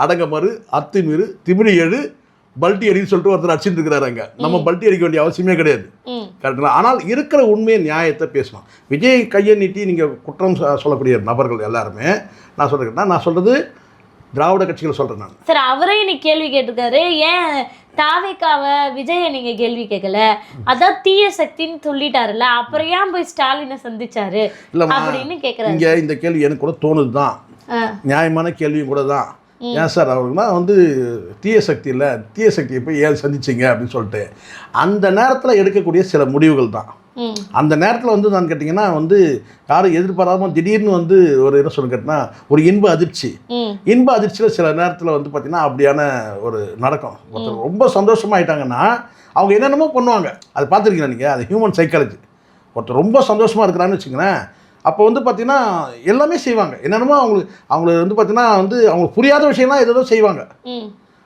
அடங்கமறு, அத்துமீறு, திமிரி எழு, பல்ட்டி அடின்னு சொல்லிட்டு ஒருத்தர் அடிச்சுட்டு இருக்கிறாரு. அங்கே நம்ம பல்ட்டி அடிக்க வேண்டிய அவசியமே கிடையாது. கரெக்டுங்களா? ஆனால் இருக்கிற உண்மையை நியாயத்தை பேசணும். விஜய் கையை நீட்டி நீங்கள் குற்றம் சொல்லக்கூடிய நபர்கள் எல்லாருமே நான் சொல்கிறது திராவிட கட்சிகள் சொல்கிறேன் நான். சார் அவரே இன்னைக்கு கேள்வி கேட்டிருக்காரு, ஏன் தாவேக்காவை விஜயை நீங்கள் கேள்வி கேட்கல, அதான் தீய சக்தின்னு சொல்லிட்டாருல்ல, அப்புறம் ஏன் போய் ஸ்டாலினை சந்திச்சாரு அப்படின்னு கேட்குறாரு. இங்கே இந்த கேள்வி எனக்கு கூட தோணுது தான், நியாயமான கேள்வியும் கூட தான். ஏன் சார் அவருக்குனா தீய சக்தி இல்லை, தீய சக்தியை போய் ஏன் சந்திச்சிங்க அப்படின்னு சொல்லிட்டு அந்த நேரத்தில் எடுக்கக்கூடிய சில முடிவுகள் தான். அந்த நேரத்தில் நான் கேட்டிங்கன்னா யாரும் எதிர்பாராமல் திடீர்னு ஒரு என்ன சொல்ல கேட்டினா ஒரு இன்ப அதிர்ச்சியில் சில நேரத்தில் பார்த்திங்கன்னா அப்படியான ஒரு நடக்கும். ஒருத்தர் ரொம்ப சந்தோஷமாயிட்டாங்கன்னா அவங்க என்னென்னமோ பண்ணுவாங்க. அது பார்த்துருக்கீங்களா நீங்கள்? அது ஹியூமன் சைக்காலஜி. ஒருத்தர் ரொம்ப சந்தோஷமாக இருக்கிறான்னு வச்சுங்களேன், அப்போ பார்த்திங்கன்னா எல்லாமே செய்வாங்க. என்னென்னமோ அவங்களுக்கு பார்த்திங்கன்னா அவங்களுக்கு புரியாத விஷயம்லாம் ஏதோ செய்வாங்க.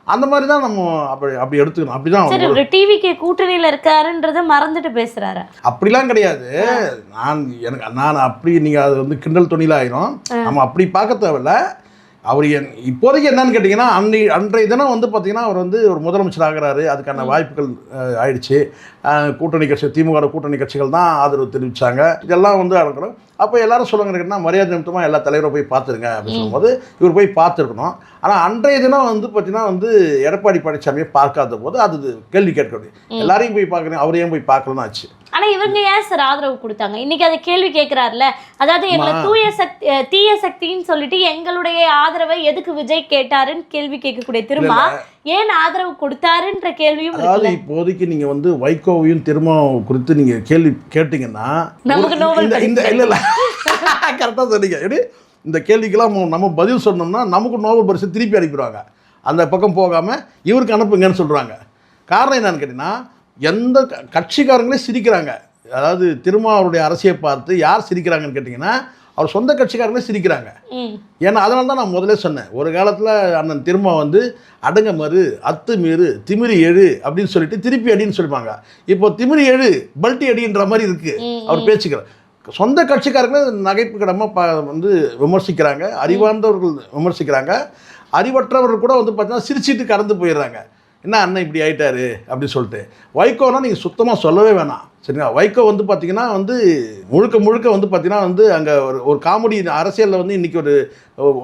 அந்த மாதிரி தான் நம்ம அப்படி எடுத்துக்கணும். அப்படிதான் ஒரு டிவிக்கு கூட்டணியில் இருக்காருன்றதை மறந்துட்டு பேசுறாரு. அப்படிலாம் கிடையாது. நான் அப்படி நீங்கள் அது கிண்டல் துணியில் ஆயிரும். நம்ம அப்படி பார்க்க தேவையில்ல. அவர் இப்போதைக்கு என்னன்னு கேட்டிங்கன்னா அன்றைய தினம் பார்த்தீங்கன்னா அவர் ஒரு முதலமைச்சர் ஆகிறாரு. அதுக்கான வாய்ப்புகள் ஆயிடுச்சு. கூட்டணி கட்சி திமுக கூட்டணி கட்சிகள் தான் ஆதரவு தெரிவித்தாங்க. இதெல்லாம் நடக்கணும். அப்போ எல்லாரும் சொல்லுங்க கேட்டால் மரியாதை நிமித்தமாக எல்லா தலைவரும் போய் பார்த்துருங்க அப்படின்னு சொல்லும்போது இவர் போய் பார்த்துருக்கணும். ஆனால் அன்றைய தினம் பார்த்தீங்கன்னா எடப்பாடி பழனிசாமியை பார்க்காத போது அது கேள்வி கேட்கறது. எல்லாரையும் போய் பார்க்குறேன், அவரையும் போய் பார்க்கலன்னு ஆச்சு. ஆனால் இவங்க ஏன் சார் ஆதரவு கொடுத்தாங்க? இன்னைக்கு அதை கேள்வி கேட்குறாருல, அதாவது எங்களை தீய சக்தின்னு சொல்லிட்டு எங்களுடைய ஆதரவை எதுக்கு விஜய் கேட்டாருன்னு கேள்வி கேட்கக்கூடிய திரும்ப ஏன் ஆதரவு கொடுத்தாருன்ற கேள்வியும். அதாவது இப்போதைக்கு நீங்கள் வைகோவையும் திருமாவும் குறித்து நீங்கள் கேள்வி கேட்டீங்கன்னா நமக்கு நோபல் இல்லை கரெக்டாக சொன்னீங்க. இந்த கேள்விக்கெல்லாம் நம்ம பதில் சொன்னோம்னா நமக்கு நோபல் பரிசு திருப்பி அனுப்பிடுவாங்க. அந்த பக்கம் போகாமல் இவருக்கு அனுப்புங்கன்னு சொல்கிறாங்க. காரணம் என்னன்னு கேட்டிங்கன்னா எந்த கட்சிக்காரங்களே சிரிக்கிறாங்க. அதாவது திருமாவருடைய அரசியலை பார்த்து யார் சிரிக்கிறாங்கன்னு கேட்டிங்கன்னா அவர் சொந்த கட்சிக்காரங்களே சிரிக்கிறாங்க. ஏன்னா அதனால தான் நான் முதலே சொன்னேன், ஒரு காலத்தில் அண்ணன் திருமா அடங்கமறு, அத்துமீறு, திமிரி எழு அப்படின்னு சொல்லிட்டு திருப்பி அடின்னு சொல்லிப்பாங்க. இப்போ திமிரி எழு, பல்ட்டி அடின்ற மாதிரி இருக்குது அவர் பேச்சுக்கிறார். சொந்த கட்சிக்காரங்களே நகைப்புக்கிடமாக விமர்சிக்கிறாங்க. அறிவார்ந்தவர்கள் விமர்சிக்கிறாங்க. அறிவற்றவர்கள் கூட பார்த்தீங்கன்னா சிரிச்சிட்டு கடந்து போயிடுறாங்க. என்ன அண்ணன் இப்படி ஆகிட்டாரு அப்படின்னு சொல்லிட்டு. வைகோனா நீங்கள் சுத்தமாக சொல்லவே வேணாம், சரிங்களா? வைகோ பார்த்தீங்கன்னா முழுக்க பார்த்தீங்கன்னா அங்கே ஒரு காமெடி அரசியலில் இன்றைக்கி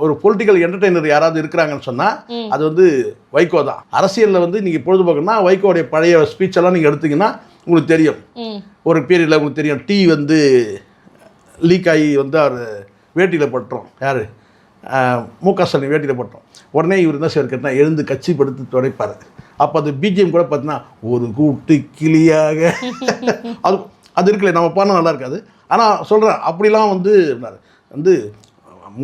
ஒரு பொலிட்டிக்கல் என்டர்டெய்னர் யாராவது இருக்கிறாங்கன்னு சொன்னால் அது வைகோ தான். அரசியலில் நீங்கள் பொழுதுபோக்குன்னா வைகோடைய பழைய ஸ்பீச்செல்லாம் நீங்கள் எடுத்திங்கன்னா உங்களுக்கு தெரியும். ஒரு பீரியடில் உங்களுக்கு தெரியும், டீ லீக் ஆகி அவர் வேட்டியில் பட்டுரும். யார்? முக ஸ்டாலின் வேட்டியில் பட்டுரும். உடனே இவர் என்ன சார் கேட்டால் எழுந்து கட்சி படுத்து துடைப்பார். அப்போ அது பிஜிஎம் கூட பார்த்தீங்கன்னா ஒரு கூட்டு கிளியாக அது இருக்குல்ல, நம்ம பாடம் நல்லா இருக்காது. ஆனால் சொல்கிறேன், அப்படிலாம்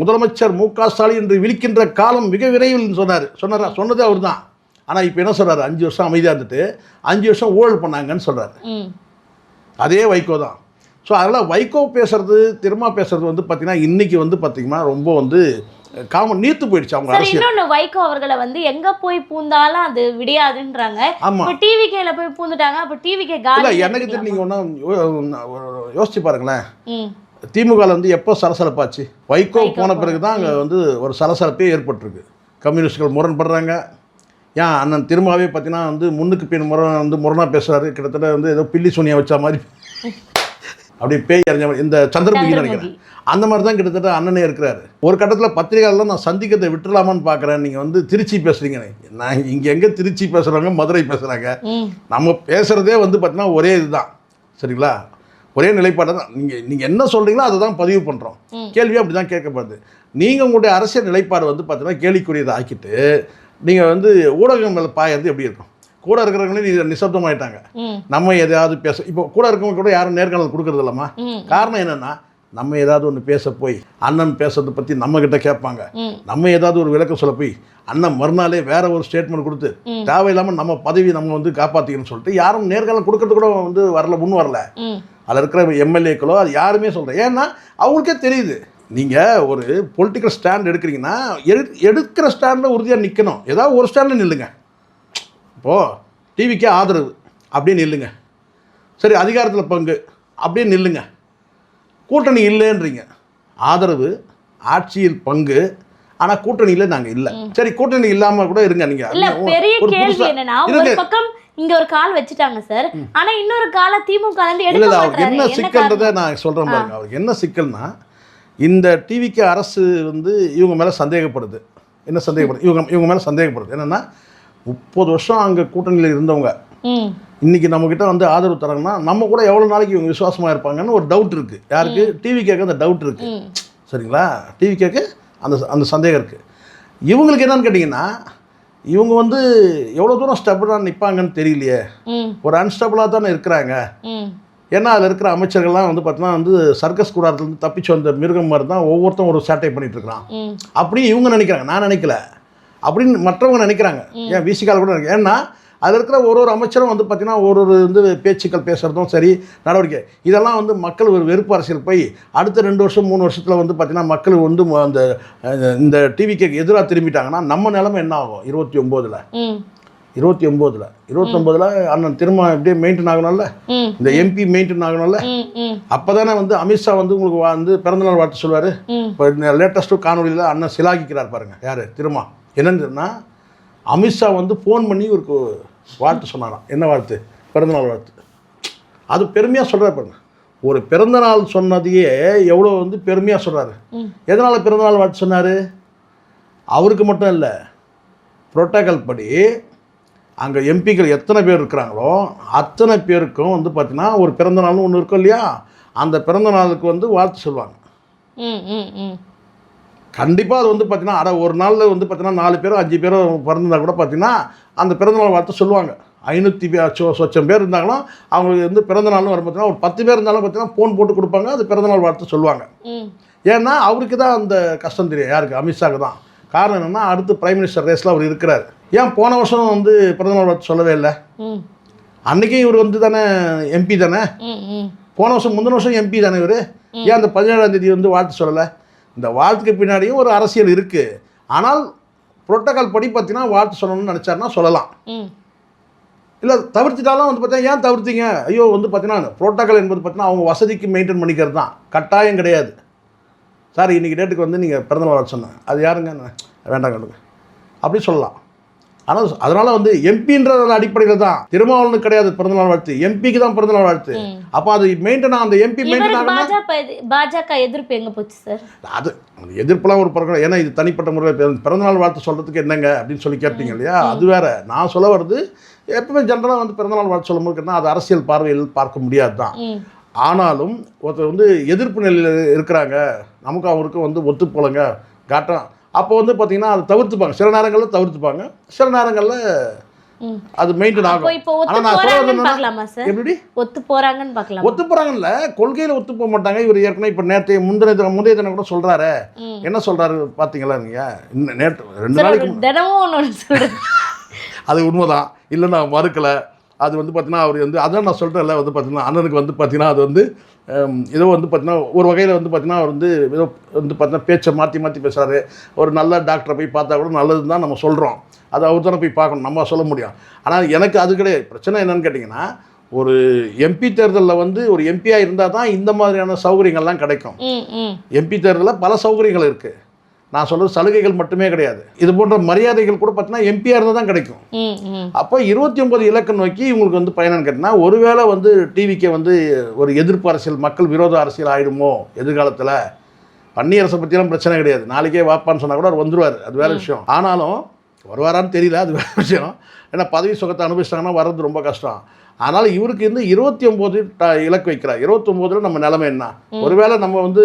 முதலமைச்சர் முக ஸ்டாலின் என்று விழிக்கின்ற காலம் மிக விரைவில் சொன்னது அவர் தான். ஆனால் இப்போ என்ன சொல்கிறாரு, 5 வருஷம் அமைதியாக இருந்துட்டு 5 வருஷம் ஊழல் பண்ணாங்கன்னு சொல்கிறாரு. அதே வைகோ தான். ஸோ அதனால் வைகோ பேசுறது திரும்ப பேசுறது பார்த்தீங்கன்னா இன்றைக்கி பார்த்தீங்கன்னா ரொம்ப காமன் நீர்த்து போயிடுச்சு அவங்க அரசியல். இன்னொன்று, வைகோ அவர்களை எங்கே போய் பூந்தாலும் அது விடியாதுன்றாங்க. இப்போ டிவிகேல போய் பூந்துட்டாங்க. அப்போ டிவிகே இல்லை, எனக்கு தெரிஞ்சு நீங்கள் ஒன்றா யோசிச்சு பாருங்களேன். திமுகவில் எப்போ சலசலப்பாச்சு? வைகோ போன பிறகு தான் அங்கே ஒரு சலசலப்பே ஏற்பட்டிருக்கு. கம்யூனிஸ்டுகள் முரண்படுறாங்க. ஏன் அண்ணன் திரும்பவே பார்த்தீங்கன்னா முன்னுக்கு பின் முரணாக பேசுகிறாரு. கிட்டத்தட்ட ஏதோ பில்லி சோனியா வச்ச மாதிரி அப்படியே பேய் அறிஞ்ச மாதிரி இந்த சந்திரமுகி நினைக்கிறேன். அந்த மாதிரி தான் கிட்டத்தட்ட அண்ணனே இருக்கிறாரு. ஒரு கட்டத்தில் பத்திரிகையாளர்லாம் நான் சந்திக்கிறதை விட்டுலாமான்னு பார்க்குறேன். நீங்கள் திருச்சி பேசுகிறீங்க. நான் இங்கே எங்கே திருச்சி பேசுகிறாங்க, மதுரை பேசுகிறாங்க. நம்ம பேசுகிறதே பார்த்தீங்கன்னா ஒரே இதுதான், சரிங்களா? ஒரே நிலைப்பாடு தான். நீங்கள் என்ன சொல்கிறீங்களோ அதை தான் பதிவு பண்ணுறோம். கேள்வியும் அப்படி தான் கேட்கப்படுது. நீங்கள் உங்களுடைய அரசியல் நிலைப்பாடு பார்த்தீங்கன்னா கேள்விக்குரியதை ஆக்கிட்டு நீங்கள் ஊடகம் மேலே பாயறது எப்படி இருக்கும்? கூட இருக்கிறவங்களே நிசப்தமாயிட்டாங்க. நம்ம எதையாவது பேச இப்போ கூட இருக்கவங்க கூட யாரும் நேர்காணல் கொடுக்கறது இல்லம்மா. காரணம் என்னென்னா நம்ம ஏதாவது ஒன்று பேச போய் அண்ணன் பேசுறதை பற்றி நம்மக்கிட்ட கேட்பாங்க. நம்ம ஏதாவது ஒரு விளக்கம் சொல்ல போய் அண்ணன் மறுநாளே வேற ஒரு ஸ்டேட்மெண்ட் கொடுத்து தேவையில்லாமல் நம்ம பதவி நம்ம காப்பாற்றிக்கணும்னு சொல்லிட்டு யாரும் நேர்காணல் கொடுக்கறது கூட முன் வரல. அதில் இருக்கிற எம்எல்ஏக்களோ அது யாருமே சொல்கிறேன். ஏன்னா அவங்களுக்கே தெரியுது, நீங்கள் ஒரு பொலிட்டிக்கல் ஸ்டாண்ட் எடுக்கிறீங்கன்னா எடுக்கிற ஸ்டாண்டில் உறுதியாக நிற்கணும். ஏதாவது ஒரு ஸ்டாண்டில் நில்லுங்க. இப்போது டிவிக்கே ஆதரவு அப்படின்னு நில்லுங்க. சரி, அதிகாரத்தில் பங்கு அப்படின்னு நில்லுங்க. கூட்டணி இல்லைன்றீங்க. ஆதரவு, ஆட்சியில் பங்கு, ஆனால் கூட்டணியில் நாங்கள் இல்லை. சரி, கூட்டணி இல்லாமல் கூட இருங்க. நீங்கள் இல்ல பெரிய கேள்வி என்னன்னா, ஒரு பக்கம் இங்க ஒரு கால் வச்சுட்டாங்க சார், ஆனா இன்னொரு கால திமுக எடுக்க மாட்டாங்க. என்ன சிக்கல்ன்றதை நான் சொல்றேன் பாருங்க. அவருக்கு என்ன சிக்கல்னா, இந்த டிவிக்கு அரசு வந்து இவங்க மேல சந்தேகப்படுது. என்ன சந்தேகப்படுது? இவங்க மேல சந்தேகப்படுது. என்னன்னா 30 வருஷம் அங்க கூட்டணியில் இருந்தவங்க இன்னைக்கு நம்ம கிட்ட வந்து ஆதரவு தராங்கன்னா நம்ம கூட எவ்வளவு நாளைக்கு இவங்க விசுவாசமா இருப்பாங்கன்னு ஒரு டவுட் இருக்கு. யாருக்கு? டிவி கேட்க அந்த டவுட் இருக்கு. சரிங்களா? டிவி கேட்க அந்த சந்தேகம் இருக்கு. இவங்களுக்கு என்னன்னு கேட்டிங்கன்னா, இவங்க வந்து எவ்வளோ தூரம் ஸ்டெபிளாக நிற்பாங்கன்னு தெரியலையே. ஒரு அன்ஸ்டெபிளாக தானே இருக்கிறாங்க. ஏன்னா அதில் இருக்கிற அமைச்சர்கள்லாம் வந்து பார்த்தீங்கன்னா வந்து சர்க்கஸ் கூடாரத்துலேருந்து தப்பிச்சு வந்த மிருகம் மாதிரி தான் ஒவ்வொருத்தரும் ஒரு சேட்டை பண்ணிட்டு இருக்கிறான். அப்படி இவங்க நினைக்கிறாங்க. நான் நினைக்கல, அப்படின்னு மற்றவங்க நினைக்கிறாங்க. ஏன் விசிகால் கூட நினைக்கிறேன். ஏன்னா அதில் இருக்கிற ஒரு அமைச்சரும் வந்து பார்த்தீங்கன்னா ஒரு வந்து பேச்சுக்கள் பேசுகிறதும் சரி, நடவடிக்கை, இதெல்லாம் வந்து மக்கள் ஒரு வெறுப்பு அரசியல் போய் அடுத்த 2 வருஷம் 3 வருஷத்தில் வந்து பார்த்தீங்கன்னா மக்கள் வந்து அந்த இந்த டிவிக்கு எதிராக திரும்பிட்டாங்கன்னா நம்ம நிலைமை என்ன ஆகும்? 29ல் அண்ணன் திரும்ப எப்படியே மெயின்டைன் ஆகணும்ல, இந்த எம்பி மெயின்டைன் ஆகணும்ல. அப்போதானே வந்து அமித்ஷா வந்து உங்களுக்கு வந்து பிறந்தநாள் வாழ்த்து சொல்லுவார். இப்போ லேட்டஸ்ட்டு காணொலியில் அண்ணன் சிலாகிக்கிறார் பாருங்க. யார்? திரும்ப என்னன்னா, அமித்ஷா வந்து ஃபோன் பண்ணி ஒரு வாழ்த்து சொன்னாராம். என்ன வாழ்த்து? பிறந்தநாள் வாழ்த்து. அது பெருமையாக சொல்கிறார் பாருங்க. ஒரு பிறந்தநாள் சொன்னதையே எவ்வளோ வந்து பெருமையாக சொல்கிறாரு. எதனால் பிறந்தநாள் வாழ்த்து சொன்னார்? அவருக்கு மட்டும் இல்லை, புரோட்டோகால் படி அங்கே எம்பிக்கள் எத்தனை பேர் இருக்கிறாங்களோ அத்தனை பேருக்கும் வந்து பார்த்தீங்கன்னா ஒரு பிறந்தநாள்னு ஒன்று இருக்கும் இல்லையா, அந்த பிறந்த நாளுக்கு வந்து வாழ்த்து சொல்லுவாங்க. கண்டிப்பாக அது வந்து பார்த்தீங்கன்னா ஒரு நாளில் வந்து பார்த்தீங்கன்னா 4 பேரோ 5 பேரோ பிறந்திருந்தா கூட பார்த்தீங்கன்னா அந்த பிறந்தநாள் வாழ்த்து சொல்லுவாங்க. 500 சொச்சம் பேர் இருந்தாங்கன்னா அவங்களுக்கு வந்து பிறந்தநாள்னு வரும் பார்த்தீங்கன்னா ஒரு 10 பேர் இருந்தாலும் பார்த்தீங்கன்னா ஃபோன் போட்டு கொடுப்பாங்க, அது பிறந்தநாள் வாழ்த்து சொல்லுவாங்க. ஏன்னா அவருக்கு தான் அந்த கஷ்டம் தெரியும். யாருக்கு? அமித்ஷாவுக்கு தான். காரணம் என்னென்னா, அடுத்து பிரைம் மினிஸ்டர் ரேஸில் அவர் இருக்கிறார். ஏன் போன வருஷம் வந்து பிறந்தநாள் வாழ்த்து சொல்லவே இல்லை? அன்றைக்கும் இவர் வந்து தானே எம்பி தானே. போன வருஷம் முந்தின வருஷம் எம்பி தானே இவர். ஏன் அந்த 17ஆம் தேதி வந்து வாழ்த்து சொல்லலை? இந்த வாழ்த்துக்கு பின்னாடியும் ஒரு அரசியல் இருக்குது. ஆனால் புரோட்டோகால் படி பார்த்தீங்கன்னா வாழ்த்து சொல்லணும்னு நினச்சாருன்னா சொல்லலாம். இல்லை தவிர்த்துட்டாலும் வந்து பார்த்தீங்கன்னா ஏன் தவிர்த்தீங்க? ஐயோ வந்து பார்த்தீங்கன்னா புரோட்டோகால் என்பது பார்த்தீங்கன்னா அவங்க வசதிக்கு மெயின்டைன் பண்ணிக்கிறது தான், கட்டாயம் கிடையாது. சார் இன்றைக்கி டேட்டுக்கு வந்து நீங்கள் பிறந்தநாள் வாழ்த்து சொன்னேன், அது யாருங்க? வேண்டாம் கண்டுங்க அப்படி சொல்லலாம். ஆனால் அதனால் வந்து எம்பின்ற அடிப்படையில் தான் திருமாவளவனுக்கு கிடையாது பிறந்தநாள் வாழ்த்து, எம்பிக்கு தான் பிறந்தநாள் வாழ்த்து. அப்போ அது மெயின்டைன் அந்த எம்பி மெயின்டைன் ஆகணும். பாஜக எதிர்ப்பு எங்கே போச்சு சார்? அது எதிர்ப்புலாம் ஒரு பக்கம். ஏன்னா இது தனிப்பட்ட முறையில் பிறந்தநாள் வாழ்த்து சொல்கிறதுக்கு என்னங்க அப்படின்னு சொல்லி கேட்டீங்க இல்லையா, அது வேற. நான் சொல்ல வருது, எப்பவுமே ஜென்ரலாக வந்து பிறந்தநாள் வாழ்த்து சொல்லும் போது அது அரசியல் பார்வையில் பார்க்க முடியாது தான். ஆனாலும் ஒருத்தர் வந்து எதிர்ப்பு நிலையில் இருக்கிறாங்க, நமக்கு அவருக்கும் வந்து ஒத்து போலங்க காட்டம், அப்போ வந்து பார்த்தீங்கன்னா அதை தவிர்த்துப்பாங்க. சில நேரங்களில் தவிர்த்துப்பாங்க, சில நேரங்களில் அது மெயின்டைன் ஆகும். ஆனால் நான் சொல்றது எப்படி ஒத்து போகிறாங்கன்னு பார்க்கலாம். ஒத்து போகிறாங்கல்ல, கொள்கையில் ஒத்து போக மாட்டாங்க. இவர் ஏற்கனவே இப்போ நேற்று முந்தைய தினம் கூட சொல்கிறாரு. என்ன சொல்கிறாரு பார்த்தீங்களா நீங்கள்? இன்னும் நேற்று 2 நாளைக்கு தினமும் ஒன்று சொல்கிறேன். அது உண்மைதான், இல்லை நான் மறுக்கலை. அது வந்து பார்த்தீங்கன்னா அவர் வந்து அதான் நான் சொல்கிறேன்ல, வந்து பார்த்தீங்கன்னா அண்ணனுக்கு வந்து பார்த்தீங்கன்னா அது வந்து ஏதோ வந்து பார்த்தீங்கன்னா ஒரு வகையில் வந்து பார்த்தீங்கன்னா அவர் வந்து ஏதோ வந்து பார்த்தீங்கன்னா பேச்சை மாற்றி பேசுகிறாரு. ஒரு நல்ல டாக்டரை போய் பார்த்தா கூட நல்லதுன்னு தான் நம்ம சொல்கிறோம். அது அவர் தானே போய் பார்க்கணும், நம்ம சொல்ல முடியும். ஆனால் எனக்கு அது கிடையாது. பிரச்சனை என்னன்னு கேட்டிங்கன்னா, ஒரு எம்பி தேர்தலில் வந்து ஒரு எம்பியாக இருந்தால் தான் இந்த மாதிரியான சௌகரியங்கள்லாம் கிடைக்கும். எம்பி தேர்தலில் பல சௌகரியங்கள் இருக்குது. நான் சொல்கிறது சலுகைகள் மட்டுமே கிடையாது, இது போன்ற மரியாதைகள் கூட பார்த்தீங்கன்னா எம்பியாக இருந்தால் தான் கிடைக்கும். அப்போ 29 இலக்கு நோக்கி இவங்களுக்கு வந்து பயணம் கேட்டிங்கன்னா, ஒருவேளை வந்து டிவிக்கு வந்து ஒரு எதிர்ப்பு அரசியல், மக்கள் விரோத அரசியல் ஆகிடுமோ எதிர்காலத்தில். பன்னீரரசை பற்றியெல்லாம் பிரச்சனை கிடையாது, நாளைக்கே வாப்பான்னு சொன்னால் கூட அவர் வந்துடுவார், அது வேறு விஷயம். ஆனாலும் வருவாரான்னு தெரியல, அது வேறு விஷயம். ஏன்னா பதவி சுகத்தை அனுபவிச்சிட்டாங்கன்னா வர்றது ரொம்ப கஷ்டம். அதனால் இவருக்கு வந்து 29 இலக்கு வைக்கிறார். 29ல் நம்ம நிலைமை என்ன? ஒருவேளை நம்ம வந்து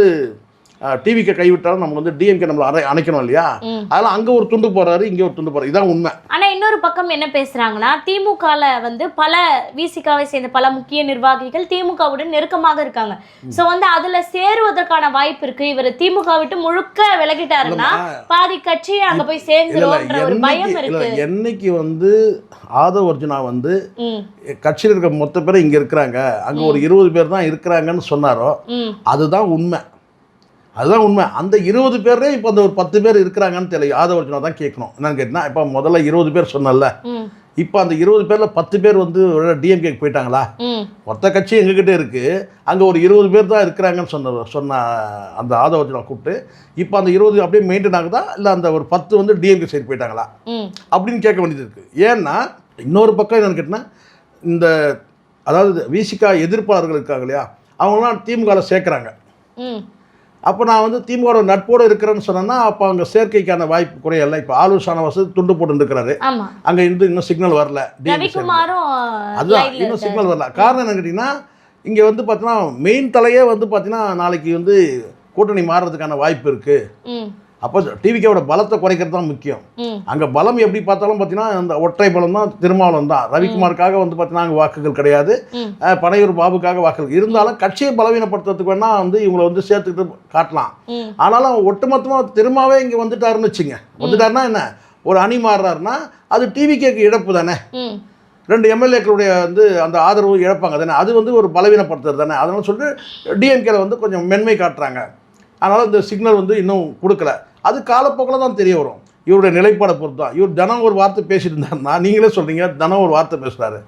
டிவிக்கு கைவிட்டாலும் நம்ம வந்து டிஎம்கே நம்மளை அணைக்கணும் இல்லையா, அதெல்லாம் அங்கே ஒரு துண்டு போறாரு, இங்கே ஒரு துண்டு போறாரு, இதான் உண்மை. ஆனால் இன்னொரு பக்கம் என்ன பேசுறாங்கன்னா, திமுகவில் வந்து பல விசிகாவை சேர்ந்த பல முக்கிய நிர்வாகிகள் திமுகவுடன் நெருக்கமாக இருக்காங்க. ஸோ வந்து அதில் சேருவதற்கான வாய்ப்பு இருக்கு. இவர் திமுக விட்டு முழுக்க விலகிட்டாருன்னா பாதி கட்சி அங்கே போய் சேர்ந்துருவோன்ற ஒரு பயம் இருக்கு. என்னைக்கு வந்து ஆதவ் அர்ஜுனா வந்து கட்சியில் இருக்க மொத்த பேர் இங்கே இருக்கிறாங்க, அங்கே ஒரு 20 பேர் தான் இருக்கிறாங்கன்னு சொன்னாரோ அதுதான் உண்மை. அதுதான் உண்மை. அந்த 20 பேரே இப்போ அந்த ஒரு 10 பேர் இருக்கிறாங்கன்னு தெரியல. ஆதவ அர்ஜுனா தான் கேட்கணும். என்னன்னு கேட்டிங்கன்னா, இப்போ முதல்ல 20 பேர் சொன்னல, இப்போ அந்த 20 பேரில் 10 பேர் வந்து டிஎம்கேக்கு போயிட்டாங்களா? மொத்த கட்சி எங்ககிட்ட இருக்குது, அங்கே ஒரு 20 பேர் தான் இருக்கிறாங்கன்னு சொன்ன அந்த ஆதவர்ஜுனா கூப்பிட்டு இப்போ அந்த 20 அப்படியே மெயின்டைன் ஆகுதா, இல்லை அந்த ஒரு 10 வந்து டிஎம்கே சைடு போயிட்டாங்களா அப்படின்னு கேட்க வேண்டியது இருக்குது. ஏன்னா இன்னொரு பக்கம் என்னென்னு கேட்டால், இந்த அதாவது விசிகா எதிர்ப்பாளர்கள் இருக்காங்க இல்லையா, அவங்களாம் திமுகவில் சேர்க்குறாங்க. அப்போ நான் வந்து திமுக நட்போடு இருக்கிறேன்னு சொன்னேன்னா அப்போ அங்கே சேர்க்கைக்கான வாய்ப்பு குறையல. இப்போ ஆலூர் ஷானவாஸ் துண்டு போட்டு இருக்கிறாரு, அங்கே இருந்து இன்னும் சிக்னல் வரல, அதுதான் இன்னும் சிக்னல் வரல. காரணம் என்ன கேட்டிங்கன்னா, இங்கே வந்து பார்த்தீங்கன்னா மெயின் தலையே வந்து பார்த்தீங்கன்னா நாளைக்கு வந்து கூட்டணி மாறுறதுக்கான வாய்ப்பு இருக்குது. அப்போ டிவிக்கோட பலத்தை குறைக்கிறது தான் முக்கியம். அங்கே பலம் எப்படி பார்த்தாலும் பார்த்தீங்கன்னா அந்த ஒற்றை பலம் தான், திருமாவளவன் தான். ரவிக்குமாருக்காக வந்து பார்த்தீங்கன்னா அங்கே வாக்குகள் கிடையாது, பனையூர் பாபுக்காக வாக்குகள் இருந்தாலும் கட்சியை பலவீனப்படுத்துறதுக்கு வேணால் வந்து இவங்களை வந்து சேர்த்துக்கிட்டு காட்டலாம். ஆனாலும் ஒட்டுமொத்தமாக திருமாவே இங்கே வந்துட்டாருன்னு வச்சுங்க. வந்துட்டாருன்னா என்ன, ஒரு அணி மாறுறாருன்னா அது டிவிக்கேக்கு இழப்பு தானே. 2 எம்எல்ஏக்களுடைய வந்து அந்த ஆதரவு இழப்பாங்க தானே, அது வந்து ஒரு பலவீனப்படுத்துறது தானே. அதனால சொல்லிட்டு டிஎம்கேல வந்து கொஞ்சம் மென்மை காட்டுறாங்க. அதனால் இந்த சிக்னல் வந்து இன்னும் கொடுக்கல. அது காலப்போக்கில் தான் தெரிய வரும். இவருடைய நிலைப்பாடை பொறுத்து தான். இவர் தினம் ஒரு வார்த்தை பேசிட்டு இருந்தாருன்னா, நீங்களே சொல்கிறீங்க தினம் ஒரு வார்த்தை பேசுகிறாரு.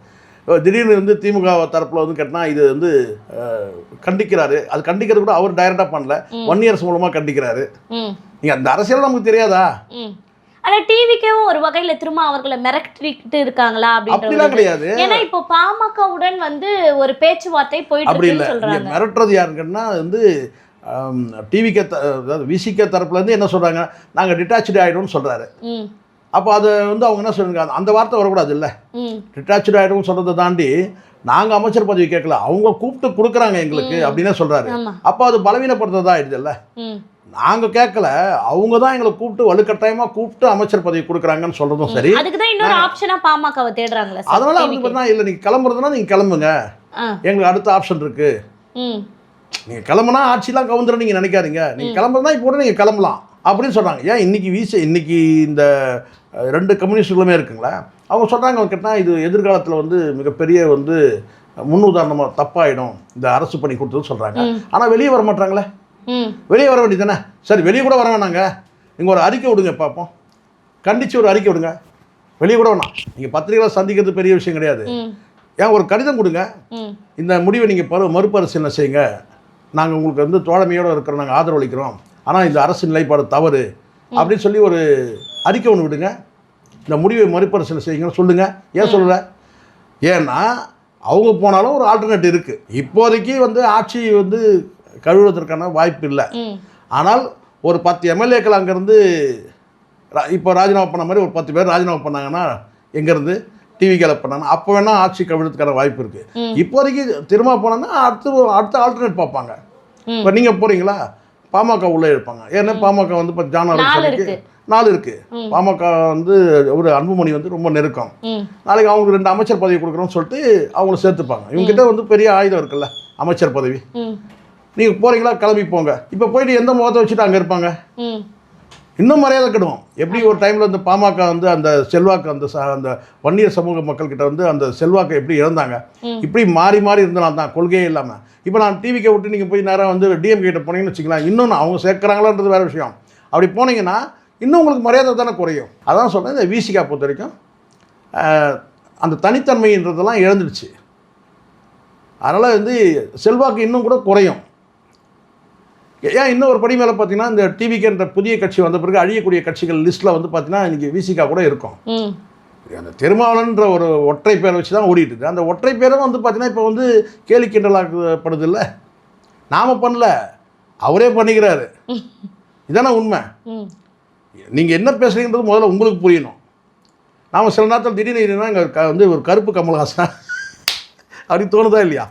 திடீர்னு வந்து திமுக தரப்பில் வந்து கேட்டால் இது வந்து கண்டிக்கிறாரு. அது கண்டிக்கிறது கூட அவர் டைரெக்டாக பண்ணல, வன்னியரசு மூலமாக கண்டிக்கிறாரு. நீங்கள் அந்த அரசியல் நமக்கு தெரியாதா? ஆனால் டிவிக்கும் ஒரு வகையில் திரும்ப அவர்களை மிரட்டிட்டு இருக்காங்களா அப்படிலாம் கிடையாது. ஏன்னா இப்போ பாமகவுடன் வந்து ஒரு பேச்சுவார்த்தை போயிட்டு அப்படி இல்லை. மிரட்டுறது யாருங்கன்னா வந்து டிவிக்கே அதாவது விசிகே தரப்புலேருந்து என்ன சொல்கிறாங்க, நாங்கள் டிட்டாச்சு ஆகிடும்னு சொல்கிறாரு. அப்போ அதை வந்து அவங்க என்ன சொல்லுங்க, அந்த வார்த்தை வரக்கூடாது இல்லை. டிட்டாச்சு ஆகிடும்னு சொல்கிறத தாண்டி நாங்கள் அமைச்சர் பதவி கேட்கல, அவங்க கூப்பிட்டு கொடுக்குறாங்க எங்களுக்கு அப்படின்னே சொல்கிறாரு. அப்போ அது பலவீனப்படுத்துறதா ஆயிடுது இல்லை. நாங்கள் கேட்கல, அவங்க தான் எங்களை கூப்பிட்டு வலுக்கட்டாயமாக கூப்பிட்டு அமைச்சர் பதவி கொடுக்குறாங்கன்னு சொல்கிறதும் சரி. அதனால அவங்க பார்த்தா இல்லை, நீங்கள் கிளம்புறதுனா நீங்கள் கிளம்புங்க, எங்களுக்கு அடுத்த ஆப்ஷன் இருக்குது. நீங்கள் கிளம்புனா ஆட்சிலாம் கவுந்துடும் நீங்கள் நினைக்காதீங்க, நீங்கள் கிளம்புறதா இப்போ கூட நீங்கள் கிளம்பலாம் அப்படின்னு சொல்கிறாங்க. ஏன் இன்னைக்கு இந்த 2 கம்யூனிஸ்டுகளுமே இருக்குங்களா, அவங்க சொல்கிறாங்க கேட்டால் இது எதிர்காலத்தில் வந்து மிகப்பெரிய வந்து முன்னுதாரணமாக தப்பாயிடும் இந்த அரசு பண்ணி கொடுத்தது சொல்கிறாங்க. ஆனால் வெளியே வர மாட்டாங்களே. வெளியே வர வேண்டியது தானே. சரி, வெளியே கூட வர வேணாங்க, நீங்கள் ஒரு அறிக்கை விடுங்க பார்ப்போம், கண்டித்து ஒரு அறிக்கை விடுங்க. வெளியே கூட வேணாம், நீங்கள் பத்திரிகைகளை சந்திக்கிறது பெரிய விஷயம் கிடையாது. ஏன் ஒரு கடிதம் கொடுங்க, இந்த முடிவை நீங்கள் மறுபரிசீலனை செய்யுங்க, நாங்கள் உங்களுக்கு வந்து தோழமையோடு இருக்கிறோம், நாங்கள் ஆதரவளிக்கிறோம், ஆனால் இந்த அரசு நிலைப்பாடு தவறு அப்படின்னு சொல்லி ஒரு அறிக்கை ஒன்று விடுங்க, இந்த முடிவை மறுபரிசீலனை செய்யுங்கன்னு சொல்லுங்கள். ஏன் சொல்லலை? ஏன்னா அவங்க போனாலும் ஒரு ஆல்டர்னேட் இருக்குது. இப்போதைக்கு வந்து ஆட்சி வந்து கழுவுவதற்கான வாய்ப்பு இல்லை. ஆனால் ஒரு 10 எம்எல்ஏக்கள் அங்கேருந்து இப்போ ராஜினாமா பண்ண மாதிரி ஒரு 10 பேர் ராஜினாமா பண்ணாங்கன்னா எங்கேருந்து டிவிக்கேல பண்ணாங்கன்னா அப்போ வேணால் ஆட்சி கவிழ்றதுக்கான வாய்ப்பு இருக்குது. இப்போதைக்கு திரும்ப போனோன்னா அடுத்த ஆல்டர்னேட் பார்ப்பாங்க. இப்போ நீங்கள் போகிறீங்களா, பாமக உள்ளே இருப்பாங்க. ஏன்னா பாமக வந்து இப்போ ஜானவரி 4 இருக்குது. பாமக வந்து ஒரு அன்புமணி வந்து ரொம்ப நெருக்கம். நாளைக்கு அவங்களுக்கு 2 அமைச்சர் பதவி கொடுக்குறோன்னு சொல்லிட்டு அவங்கள சேர்த்துப்பாங்க. இவங்ககிட்ட வந்து பெரிய ஆயுதம் இருக்குல்ல, அமைச்சர் பதவி. நீங்கள் போகிறீங்களா, கிளம்பி போங்க. இப்போ போயிட்டு எந்த முகத்தை வச்சுட்டு அங்கே இருப்பாங்க, இன்னும் மரியாதை கெடுவோம். எப்படி ஒரு டைமில் வந்து பாமக வந்து அந்த செல்வாக்கு அந்த வன்னியர் சமூக மக்கள்கிட்ட வந்து அந்த செல்வாக்கை எப்படி இழந்தாங்க, இப்படி மாறி இருந்தாலும் தான் கொள்கையே இல்லாமல். இப்போ நான் டிவிக்கை விட்டு நீங்கள் போய் நேராக வந்து டிஎம்கே கிட்ட போனீங்கன்னு வச்சுக்கலாம், இன்னொன்று அவங்க சேர்க்குறாங்களான்றது வேறு விஷயம். அப்படி போனீங்கன்னா இன்னும் உங்களுக்கு மரியாதை தானே குறையும். அதான் சொல்கிறேன், இந்த விசிகா பொறுத்த வரைக்கும் அந்த தனித்தன்மைன்றதெல்லாம் இழந்துடுச்சு. அதனால் வந்து செல்வாக்கு இன்னும் கூட குறையும். ஏன் இன்னும் ஒரு படி மேலே பார்த்தீங்கன்னா, இந்த டிவிக்கேன்ற புதிய கட்சி வந்த பிறகு அழியக்கூடிய கட்சிகள் லிஸ்ட்டில் வந்து பார்த்தீங்கன்னா இன்றைக்கி விசிகா கூட இருக்கும். அந்த திருமாவளன்ற ஒரு ஒற்றை பேரை வச்சு தான் ஓடிட்டு இருக்கு. அந்த ஒற்றை பேரும் வந்து பார்த்தீங்கன்னா இப்போ வந்து கேலி கிண்டலாக்கப்படுது இல்லை, நாம் பண்ணல, அவரே பண்ணிக்கிறாரு. இதானே உண்மை. நீங்கள் என்ன பேசுகிறீங்கிறது முதல்ல உங்களுக்கு புரியணும். நாம் சில நேரத்தில் திடீர்னு இங்கே வந்து ஒரு கருப்பு கமல்ஹாசன் அப்படி தோணுதா இல்லையா?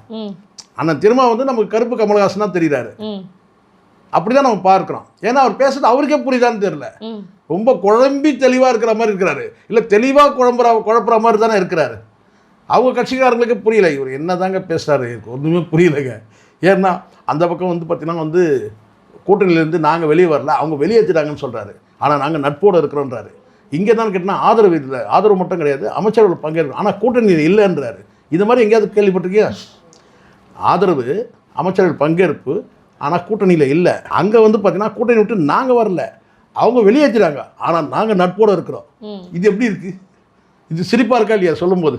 ஆனால் திரும்ப வந்து நமக்கு கருப்பு கமல்ஹாசனாக தெரிகிறாரு. அப்படி தான் நம்ம பார்க்குறோம். ஏன்னா அவர் பேசுறது அவருக்கே புரியுதான்னு தெரியல, ரொம்ப குழம்பி தெளிவாக இருக்கிற மாதிரி இருக்கிறாரு. இல்லை தெளிவாக குழப்புற மாதிரி தானே இருக்கிறாரு. அவங்க கட்சிக்காரங்களுக்கு புரியல இவர் என்ன தாங்க பேசுகிறாரு, ஒன்றுமே புரியலைங்க. ஏன்னா அந்த பக்கம் வந்து பார்த்திங்கன்னா வந்து கூட்டணியிலேருந்து நாங்கள் வெளியே வரல, அவங்க வெளியேற்றிட்டாங்கன்னு சொல்கிறாரு. ஆனால் நாங்கள் நட்போடு இருக்கிறோன்றாரு. இங்கே தான் கேட்டால் ஆதரவு இல்லை, ஆதரவு மட்டும் கிடையாது, அமைச்சர்கள் பங்கேற்கும், ஆனால் கூட்டணி இல்லைன்றாரு. இது மாதிரி எங்கேயாவது கேள்விப்பட்டிருக்கியா? ஆதரவு, அமைச்சர்கள் பங்கேற்பு, ஆனால் கூட்டணியில் இல்லை. அங்கே வந்து பார்த்தீங்கன்னா கூட்டணி விட்டு நாங்கள் வரல, அவங்க வெளியேற்றினாங்க, ஆனால் நாங்கள் நட்போடு இருக்கிறோம். இது எப்படி இருக்குது? இது சிரிப்பாக இருக்கா இல்லையா சொல்லும்போது?